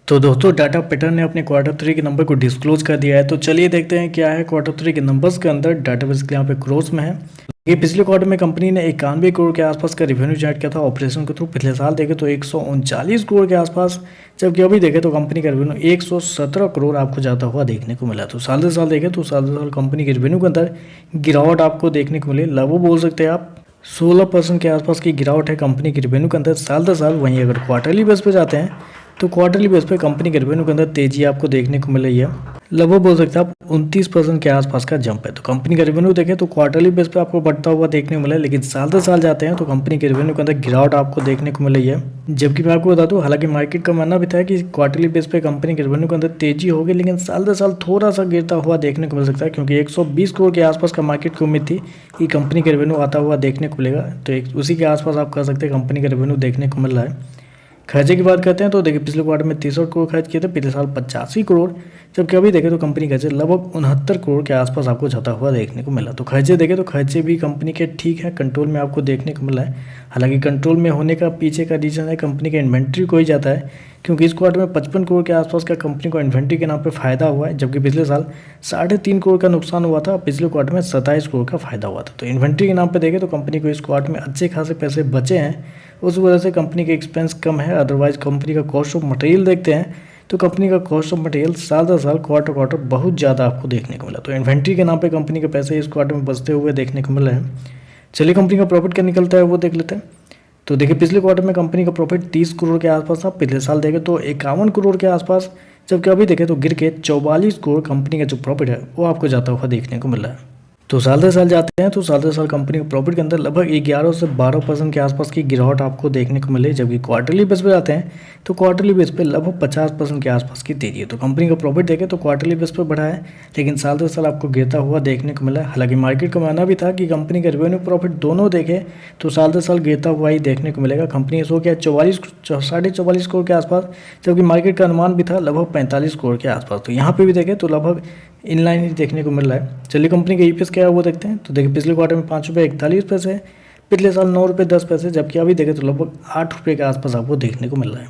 तो दोस्तों टाटा पैटर्न ने अपने क्वार्टर थ्री के नंबर को डिस्क्लोज कर दिया है। तो चलिए देखते हैं क्या है क्वार्टर थ्री के नंबर्स के अंदर। डाटा बेसिकली यहाँ पे क्रोज में है। ये पिछले क्वार्टर में कंपनी ने 91 करोड़ के आसपास का रेवेन्यू जनरेट किया था ऑपरेशन के थ्रू। पिछले साल देखें तो 139 करोड़ के आसपास, जबकि अभी देखें तो कंपनी का रेवेन्यू 117 करोड़ आपको जाता हुआ देखने को मिला। तो साल से साल देखें तो साल से साल कंपनी के रेवेन्यू के अंदर गिरावट आपको देखने को मिले। लगभग बोल सकते हैं आप 16% के आसपास की गिरावट है कंपनी के रेवेन्यू के अंदर साल दर साल। वहीं अगर क्वार्टरली बेस पे जाते हैं तो क्वार्टरली बेस पे कंपनी के रेवेन्यू के अंदर तेजी आपको देखने को मिल रही है। लगभग बोल सकते हैं आप 29% के आसपास का जंप है। तो कंपनी का रेवेन्यू देखें तो क्वार्टरली बेस पे आपको बढ़ता हुआ देखने को मिला है, लेकिन साल दर साल जाते हैं तो कंपनी के रेवेन्यू के अंदर गिरावट आपको देखने को मिल रही है। जबकि मैं आपको बता दूं, हालांकि मार्केट का मानना भी था कि क्वार्टरली बेस पे कंपनी के रेवेन्यू के अंदर तेजी होगी, लेकिन साल दर साल थोड़ा सा गिरता हुआ देखने को मिल सकता है, क्योंकि 120 करोड़ के आसपास का मार्केट की उम्मीद थी कि कंपनी का रेवेन्यू आता हुआ देखने को मिलेगा। तो उसी के आसपास आप कह सकते हैं कंपनी का रेवेन्यू देखने को मिल रहा है। खर्चे की बात करते हैं तो देखिए पिछले क्वार्टर में 63 करोड़ खर्च किए थे, पिछले साल 85 करोड़, जबकि अभी देखें तो कंपनी खर्चे लगभग 69 करोड़ के आसपास आपको जाता हुआ देखने को मिला। तो खर्चे देखें तो खर्चे भी कंपनी के ठीक है, कंट्रोल में आपको देखने को मिला है। हालांकि कंट्रोल में होने का पीछे का रीजन है कंपनी का इन्वेंट्री को ही जाता है, क्योंकि इस क्वार्टर में 55 करोड़ के आसपास का कंपनी को इन्वेंट्री के नाम पर फायदा हुआ है, जबकि पिछले साल 3.5 करोड़ का नुकसान हुआ था, पिछले क्वार्टर में 27 करोड़ का फायदा हुआ था। तो इन्वेंट्री के नाम पर देखें तो कंपनी को इस क्वार्टर में अच्छे खासे पैसे बचे हैं, उस वजह से कंपनी के एक्सपेंस कम है। अदरवाइज कंपनी का कॉस्ट ऑफ मटेरियल देखते हैं तो कंपनी का कॉस्ट ऑफ मटेरियल साल दर साल क्वार्टर बहुत ज़्यादा आपको देखने को मिला। तो इन्वेंट्री के नाम पे कंपनी के पैसे इस क्वार्टर में बचते हुए देखने को मिल रहे हैं। चलिए कंपनी का प्रॉफिट क्या निकलता है वो देख लेते हैं। तो देखिए पिछले क्वार्टर में कंपनी का प्रॉफिट 30 करोड़ के आसपास था, पिछले साल देखें तो 51 करोड़ के आसपास, जबकि अभी देखें तो गिर के 44 करोड़ कंपनी का जो प्रॉफिट है वो आपको जाता हुआ देखने को मिल रहा है। तो साल दर साल जाते हैं तो साल दर साल कंपनी के प्रॉफिट के अंदर लगभग 11 से 12% के आसपास की गिरावट आपको देखने को मिले, जबकि क्वार्टरली बेस पे जाते हैं तो क्वार्टरली बेस पे लगभग 50% के आसपास की तेजी है। तो कंपनी का प्रॉफिट देखें तो क्वार्टरली बेस पे बढ़ा है, लेकिन साल दर साल आपको गिरता हुआ देखने को मिला है। हालांकि मार्केट का मानना भी था कि कंपनी का रेवेन्यू प्रॉफिट दोनों देखे तो साल दर साल गिरता हुआ ही देखने को मिलेगा। कंपनी सो क्या 44 करोड़ के आसपास, जबकि मार्केट का अनुमान भी था लगभग 45 करोड़ के आसपास। तो यहाँ पे भी देखें तो लगभग इनलाइन ही देखने को मिल रहा है। चलिए कंपनी का ईपीएस क्या है वो देखते हैं। तो देखिए पिछले क्वार्टर में 5 रुपये 41 पैसे, पिछले साल 9 रुपये 10 पैसे, जबकि अभी देखें तो लगभग 8 रुपये के आसपास आपको देखने को मिल रहा है।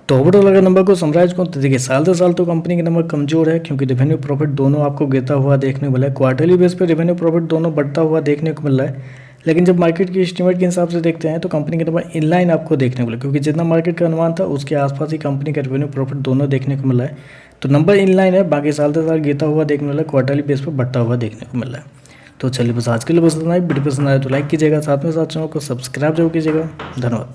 तो ओवरऑल अगर नंबर को समराइज करूँ तो देखिए साल दर साल तो कंपनी के नंबर कमजोर है, क्योंकि रेवेन्यू प्रॉफिट दोनों आपको गिरता हुआ देखने को मिला है। क्वार्टरली बेस पे रेवेन्यू प्रॉफिट दोनों बढ़ता हुआ देखने को मिल रहा है, लेकिन जब मार्केट की एस्टीमेट के हिसाब से देखते हैं तो कंपनी के नंबर इनलाइन आपको देखने को मिला, क्योंकि जितना मार्केट का अनुमान था उसके आसपास ही कंपनी का रेवेन्यू प्रॉफिट दोनों देखने को मिला है। तो नंबर इनलाइन है, बाकी साल दर साल गिरता हुआ देखने को मिला है, क्वार्टरली बेस पर बढ़ता हुआ देखने को मिल रहा है। तो चलिए बस आज के लिए बस इतना ही। वीडियो पसंद आए तो लाइक कीजिएगा, साथ में साथ चैनल को सब्सक्राइब जरूर कीजिएगा। धन्यवाद।